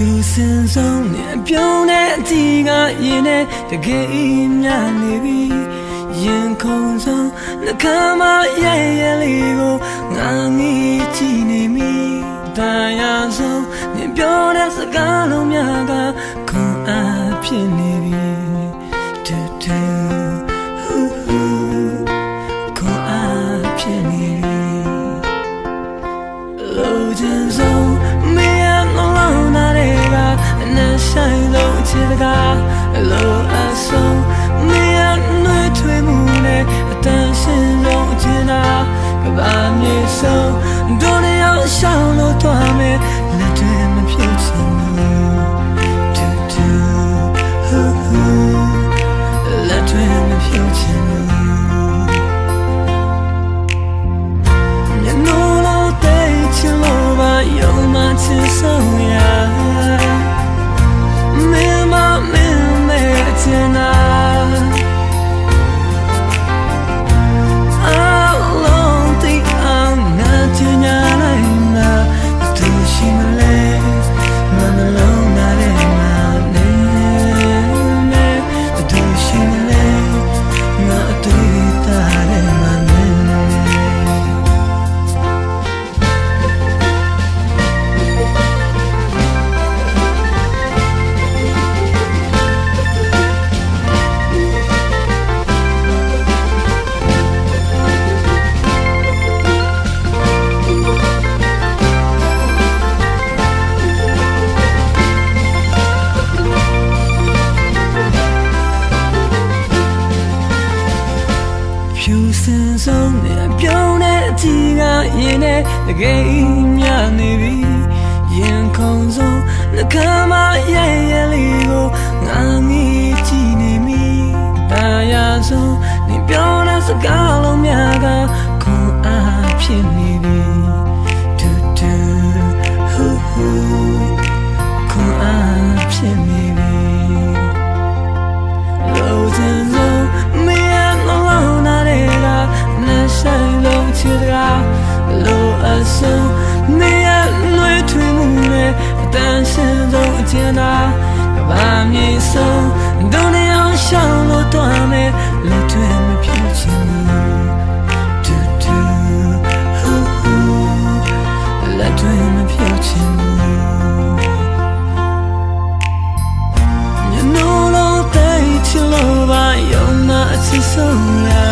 ဖြူစင်ဆုံးနဲ့ပြုံးတဲ့အတီးကရင်နဲ့တကယ်မြနေပြီရင်ခုန်ဆုံးနှခမ်းမရဲ့ရဲ့လေးကိုငါငေးကြည့်နေမိတရားဆုံးနဲ့ပြောတဲ့စကားလုံးများကခွန်အားဖြစ်နေပြီတူတူခွန်အားဖြစ်နေပြီလိုချင်ဆုံးမင်းနှလုံးသားတွေကနဲ့ဆိုင်လို့ချစ်တာလိုအပ်ဆုံးမင်းနှွေးထွေးမှုနဲ့အတန်ရှင်းလို့ချင်တာကဘာမြေဆုံးဒုနေအောင်ရှောင်းလို့သွားမယ်လက်တွေမဖြုတ်ချင်ဘူးတူတူလက်တွေမဖြုတ်ချင်ဘူးမျက်နှာလုံးတိတ်ချင်လို့ပါယုံမှချစ်ဆုံးရဖြူစင်ဆုံးနဲ့ပြုံးတဲ့အတီးကရင်နဲ့တကယ်မြနေပြီရင်ခုန်ဆုံးနှခမ်းမရဲ့ရဲ့လေးကိုငါငေးကြည့်နေမိတရားဆုံးနေပြောတဲ့စကားလုံးများကခွန်အားဖြစ်နေပြီတူတူခွန်အားဖြစ်နေပြီလိုချင်ဆုံးဆိုင်လို့ချစ်တာလိုအပ်ဆုံးမင်းနှွေးထွေးမှုနဲ့အတန်ရှင်းဆုံးအကျဉ်းသာကဘာမြေဆုံးဒုနေအောင်ရှောင်းလို့သွားမယ်လက်တွေမဖြုတ်ချင်ဘူးတူတူလက်တွေမဖြုတ်ချင်ဘူးညနိုးလုံးတိတ်ချလို့ပါယုံမှအချစ်ဆုံးရ